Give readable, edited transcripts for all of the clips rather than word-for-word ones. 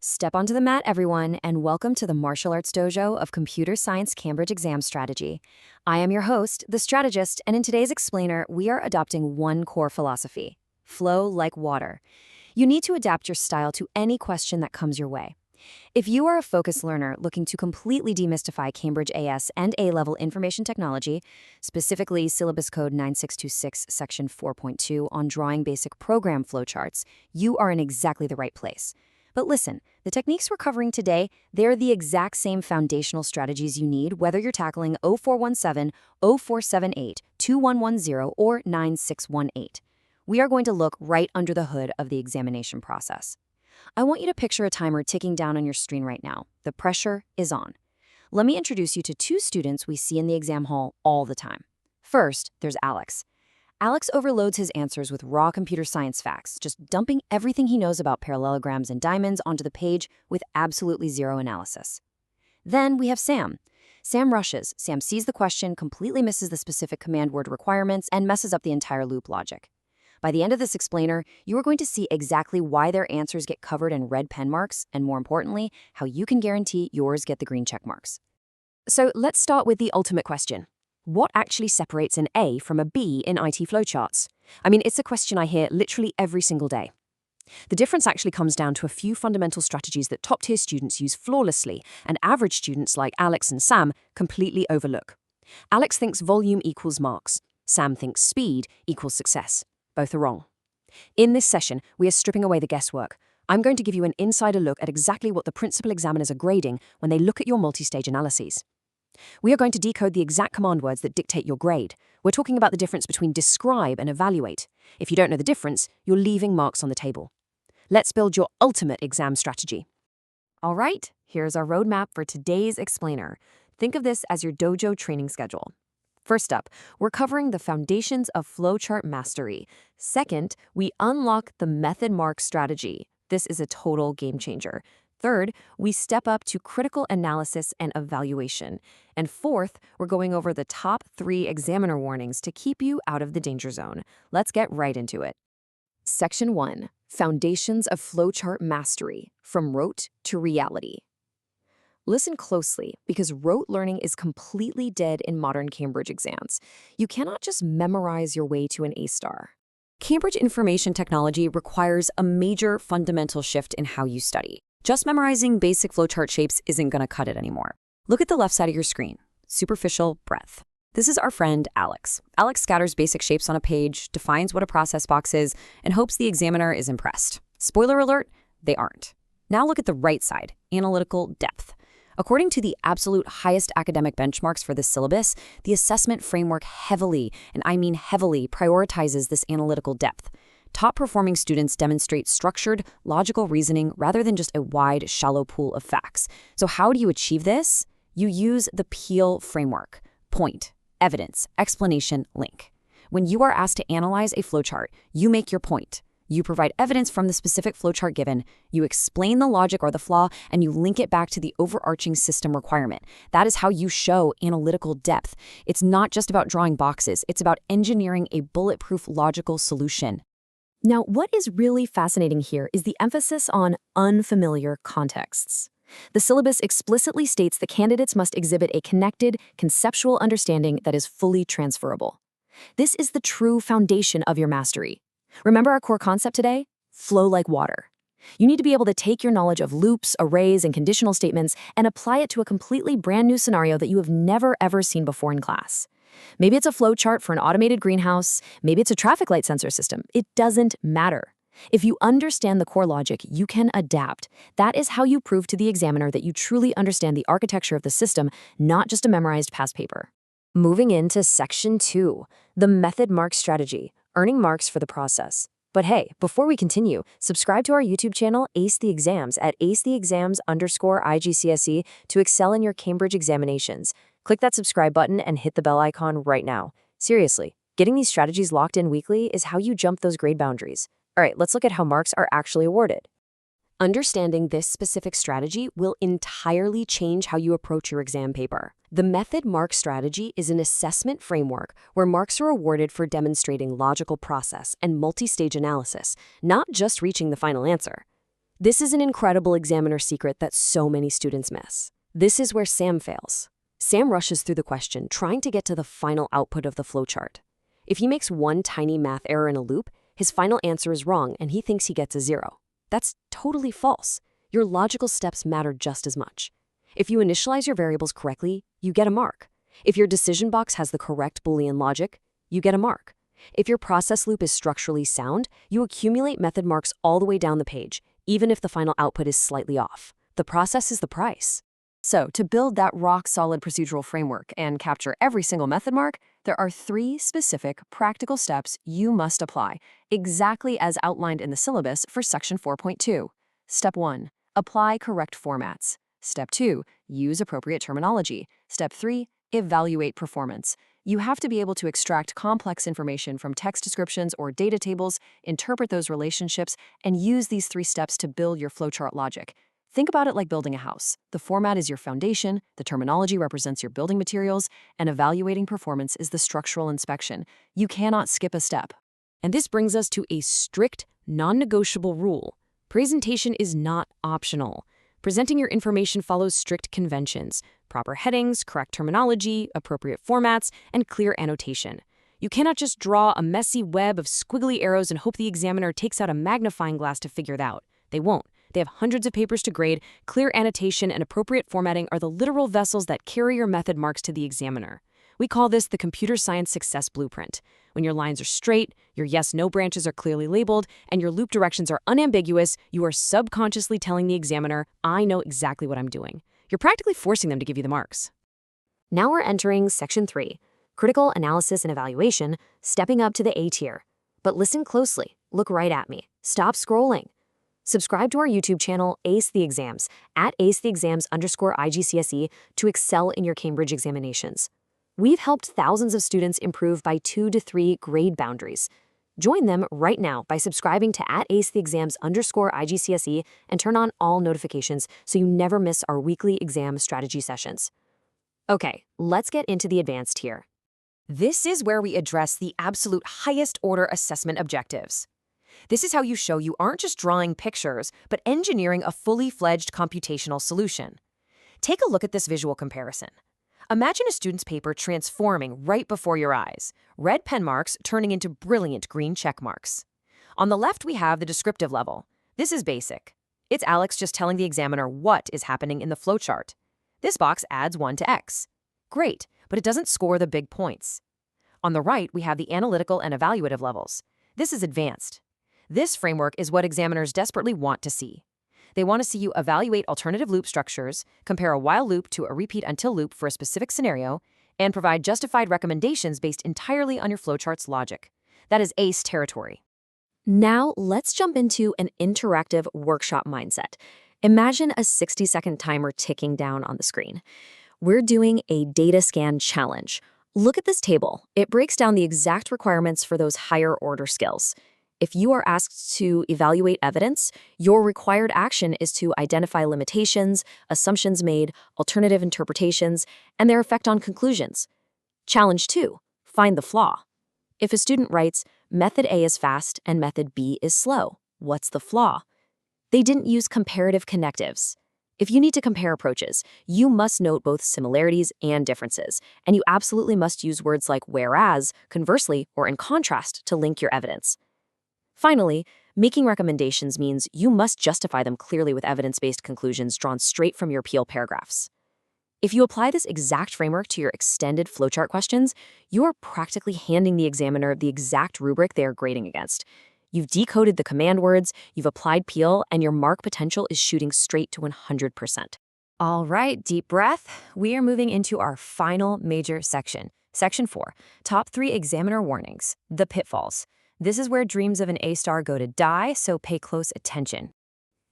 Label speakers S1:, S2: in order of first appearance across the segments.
S1: Step onto the mat, everyone, and welcome to the Martial Arts Dojo of Computer Science Cambridge Exam Strategy. I am your host, the strategist, and in today's explainer, we are adopting one core philosophy: flow like water. You need to adapt your style to any question that comes your way. If you are a focused learner looking to completely demystify Cambridge AS and A-level information technology, specifically Syllabus Code 9626, Section 4.2 on drawing basic program flowcharts, you are in exactly the right place. But listen, the techniques we're covering today, they're the exact same foundational strategies you need whether you're tackling 0417, 0478, 2110, or 9618. We are going to look right under the hood of the examination process. I want you to picture a timer ticking down on your screen right now. The pressure is on. Let me introduce you to two students we see in the exam hall all the time. First, there's Alex. Alex overloads his answers with raw computer science facts, just dumping everything he knows about parallelograms and diamonds onto the page with absolutely zero analysis. Then we have Sam. Sam rushes. Sam sees the question, completely misses the specific command word requirements, and messes up the entire loop logic. By the end of this explainer, you are going to see exactly why their answers get covered in red pen marks, and more importantly, how you can guarantee yours get the green check marks.
S2: So let's start with the ultimate question. What actually separates an A from a B in IT flowcharts? I mean, it's a question I hear literally every single day. The difference actually comes down to a few fundamental strategies that top-tier students use flawlessly and average students like Alex and Sam completely overlook. Alex thinks volume equals marks. Sam thinks speed equals success. Both are wrong. In this session, we are stripping away the guesswork. I'm going to give you an insider look at exactly what the principal examiners are grading when they look at your multi-stage analyses. We are going to decode the exact command words that dictate your grade. We're talking about the difference between describe and evaluate. If you don't know the difference, you're leaving marks on the table. Let's build your ultimate exam strategy.
S1: All right, here's our roadmap for today's explainer. Think of this as your dojo training schedule. First up, we're covering the foundations of flowchart mastery. Second, we unlock the method mark strategy. This is a total game changer. Third, we step up to critical analysis and evaluation. And fourth, we're going over the top 3 examiner warnings to keep you out of the danger zone. Let's get right into it. Section 1, Foundations of Flowchart Mastery, from rote to reality. Listen closely, because rote learning is completely dead in modern Cambridge exams. You cannot just memorize your way to an A-star. Cambridge information technology requires a major fundamental shift in how you study. Just memorizing basic flowchart shapes isn't going to cut it anymore. Look at the left side of your screen. Superficial breadth. This is our friend Alex. Alex scatters basic shapes on a page, defines what a process box is, and hopes the examiner is impressed. Spoiler alert, they aren't. Now look at the right side, analytical depth. According to the absolute highest academic benchmarks for this syllabus, the assessment framework heavily, and I mean heavily, prioritizes this analytical depth. Top-performing students demonstrate structured, logical reasoning rather than just a wide, shallow pool of facts. So how do you achieve this? You use the PEEL framework: point, evidence, explanation, link. When you are asked to analyze a flowchart, you make your point. You provide evidence from the specific flowchart given, you explain the logic or the flaw, and you link it back to the overarching system requirement. That is how you show analytical depth. It's not just about drawing boxes, it's about engineering a bulletproof logical solution. Now, what is really fascinating here is the emphasis on unfamiliar contexts. The syllabus explicitly states that candidates must exhibit a connected, conceptual understanding that is fully transferable. This is the true foundation of your mastery. Remember our core concept today? Flow like water. You need to be able to take your knowledge of loops, arrays, and conditional statements and apply it to a completely brand new scenario that you have never ever seen before in class. Maybe it's a flowchart for an automated greenhouse, maybe it's a traffic light sensor system. It doesn't matter. If you understand the core logic, you can adapt. That is how you prove to the examiner that you truly understand the architecture of the system, not just a memorized past paper. Moving into Section 2, the method mark strategy, earning marks for the process. But hey, before we continue, subscribe to our YouTube channel, Ace the Exams, at acetheexams_IGCSE to excel in your Cambridge examinations. Click that subscribe button and hit the bell icon right now. Seriously, getting these strategies locked in weekly is how you jump those grade boundaries. All right, let's look at how marks are actually awarded. Understanding this specific strategy will entirely change how you approach your exam paper. The method mark strategy is an assessment framework where marks are awarded for demonstrating logical process and multi-stage analysis, not just reaching the final answer.
S2: This is an incredible examiner secret that so many students miss. This is where Sam fails. Sam rushes through the question, trying to get to the final output of the flowchart. If he makes one tiny math error in a loop, his final answer is wrong and he thinks he gets a 0. That's totally false. Your logical steps matter just as much. If you initialize your variables correctly, you get a mark. If your decision box has the correct Boolean logic, you get a mark. If your process loop is structurally sound, you accumulate method marks all the way down the page, even if the final output is slightly off. The process is the price. So, to build that rock-solid procedural framework and capture every single method mark, there are 3 specific practical steps you must apply, exactly as outlined in the syllabus for Section 4.2. Step 1. Apply correct formats. Step 2. Use appropriate terminology. Step 3. Evaluate performance. You have to be able to extract complex information from text descriptions or data tables, interpret those relationships, and use these 3 steps to build your flowchart logic. Think about it like building a house. The format is your foundation, the terminology represents your building materials, and evaluating performance is the structural inspection. You cannot skip a step. And this brings us to a strict, non-negotiable rule. Presentation is not optional. Presenting your information follows strict conventions: proper headings, correct terminology, appropriate formats, and clear annotation. You cannot just draw a messy web of squiggly arrows and hope the examiner takes out a magnifying glass to figure it out. They won't. They have hundreds of papers to grade. Clear annotation and appropriate formatting are the literal vessels that carry your method marks to the examiner. We call this the computer science success blueprint. When your lines are straight, your yes-no branches are clearly labeled, and your loop directions are unambiguous, you are subconsciously telling the examiner, I know exactly what I'm doing. You're practically forcing them to give you the marks.
S1: Now we're entering Section 3, Critical Analysis and Evaluation, stepping up to the A tier. But listen closely. Look right at me. Stop scrolling. Subscribe to our YouTube channel, Ace the Exams, at acetheexams_IGCSE to excel in your Cambridge examinations. We've helped thousands of students improve by 2 to 3 grade boundaries. Join them right now by subscribing to @acetheexams_IGCSE and turn on all notifications so you never miss our weekly exam strategy sessions. Okay, let's get into the advanced tier.
S2: This is where we address the absolute highest order assessment objectives. This is how you show you aren't just drawing pictures, but engineering a fully fledged computational solution. Take a look at this visual comparison. Imagine a student's paper transforming right before your eyes, red pen marks turning into brilliant green check marks. On the left, we have the descriptive level. This is basic. It's Alex just telling the examiner what is happening in the flowchart. This box adds 1 to X. Great, but it doesn't score the big points. On the right, we have the analytical and evaluative levels. This is advanced. This framework is what examiners desperately want to see. They want to see you evaluate alternative loop structures, compare a while loop to a repeat until loop for a specific scenario, and provide justified recommendations based entirely on your flowchart's logic. That is ACE territory.
S1: Now, let's jump into an interactive workshop mindset. Imagine a 60-second timer ticking down on the screen. We're doing a data scan challenge. Look at this table. It breaks down the exact requirements for those higher order skills. If you are asked to evaluate evidence, your required action is to identify limitations, assumptions made, alternative interpretations, and their effect on conclusions. Challenge 2, find the flaw. If a student writes, method A is fast and method B is slow, what's the flaw? They didn't use comparative connectives. If you need to compare approaches, you must note both similarities and differences, and you absolutely must use words like whereas, conversely, or in contrast to link your evidence. Finally, making recommendations means you must justify them clearly with evidence-based conclusions drawn straight from your appeal paragraphs. If you apply this exact framework to your extended flowchart questions, you are practically handing the examiner the exact rubric they are grading against. You've decoded the command words, you've applied Peel, and your mark potential is shooting straight to 100%.
S2: All right, deep breath. We are moving into our final major section. Section 4, Top 3 Examiner Warnings, the Pitfalls. This is where dreams of an A-star go to die, so pay close attention.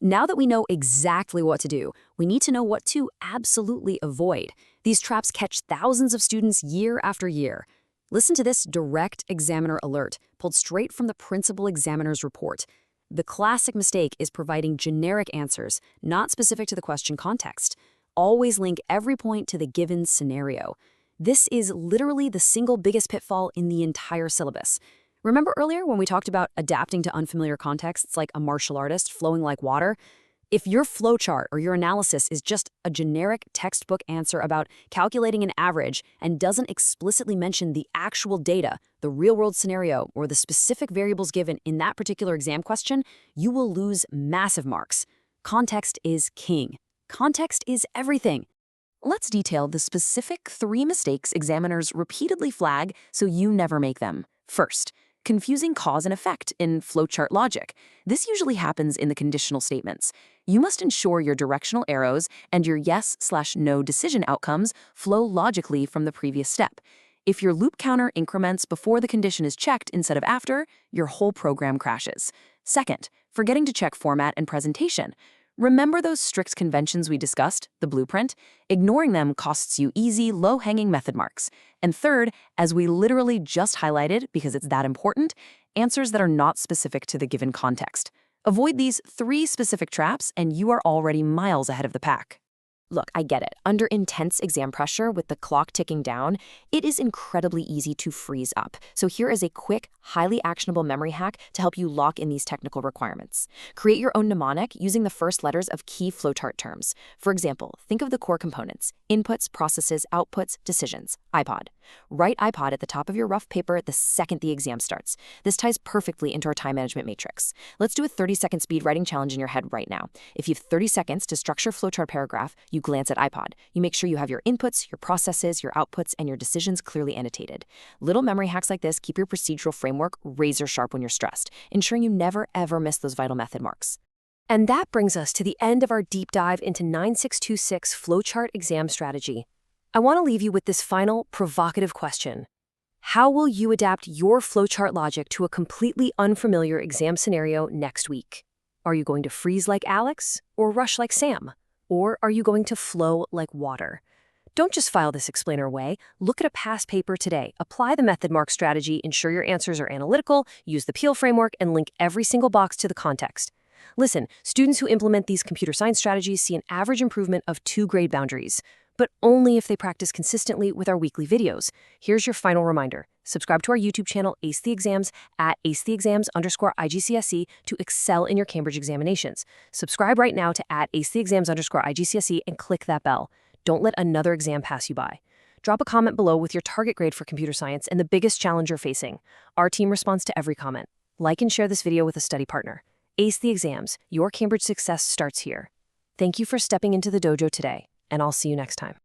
S2: Now that we know exactly what to do, we need to know what to absolutely avoid. These traps catch thousands of students year after year. Listen to this direct examiner alert, pulled straight from the principal examiner's report. The classic mistake is providing generic answers, not specific to the question context. Always link every point to the given scenario. This is literally the single biggest pitfall in the entire syllabus. Remember earlier when we talked about adapting to unfamiliar contexts like a martial artist flowing like water? If your flowchart or your analysis is just a generic textbook answer about calculating an average and doesn't explicitly mention the actual data, the real-world scenario, or the specific variables given in that particular exam question, you will lose massive marks. Context is king. Context is everything.
S1: Let's detail the specific 3 mistakes examiners repeatedly flag so you never make them. First, confusing cause and effect in flowchart logic. This usually happens in the conditional statements. You must ensure your directional arrows and your yes/no decision outcomes flow logically from the previous step. If your loop counter increments before the condition is checked instead of after, your whole program crashes. Second, forgetting to check format and presentation. Remember those strict conventions we discussed, the blueprint? Ignoring them costs you easy, low-hanging method marks. And third, as we literally just highlighted because it's that important, answers that are not specific to the given context. Avoid these 3 specific traps and you are already miles ahead of the pack.
S2: Look, I get it. Under intense exam pressure with the clock ticking down, it is incredibly easy to freeze up. So here is a quick, highly actionable memory hack to help you lock in these technical requirements. Create your own mnemonic using the first letters of key flowchart terms. For example, think of the core components: inputs, processes, outputs, decisions. iPod. Write iPod at the top of your rough paper the second the exam starts. This ties perfectly into our time management matrix. Let's do a 30-second speed writing challenge in your head right now. If you have 30 seconds to structure flowchart paragraph, you glance at iPod. You make sure you have your inputs, your processes, your outputs, and your decisions clearly annotated. Little memory hacks like this keep your procedural framework razor sharp when you're stressed, ensuring you never ever miss those vital method marks. And that brings us to the end of our deep dive into 9626 Flowchart Exam Strategy. I want to leave you with this final, provocative question. How will you adapt your flowchart logic to a completely unfamiliar exam scenario next week? Are you going to freeze like Alex or rush like Sam? Or are you going to flow like water? Don't just file this explainer away. Look at a past paper today. Apply the method mark strategy, ensure your answers are analytical, use the Peel framework, and link every single box to the context. Listen, students who implement these computer science strategies see an average improvement of 2 grade boundaries, but only if they practice consistently with our weekly videos. Here's your final reminder. Subscribe to our YouTube channel, Ace the Exams, at acetheexams_IGCSE to excel in your Cambridge examinations. Subscribe right now to @acetheexams_IGCSE and click that bell. Don't let another exam pass you by. Drop a comment below with your target grade for computer science and the biggest challenge you're facing. Our team responds to every comment. Like and share this video with a study partner. Ace the Exams, your Cambridge success starts here. Thank you for stepping into the dojo today, and I'll see you next time.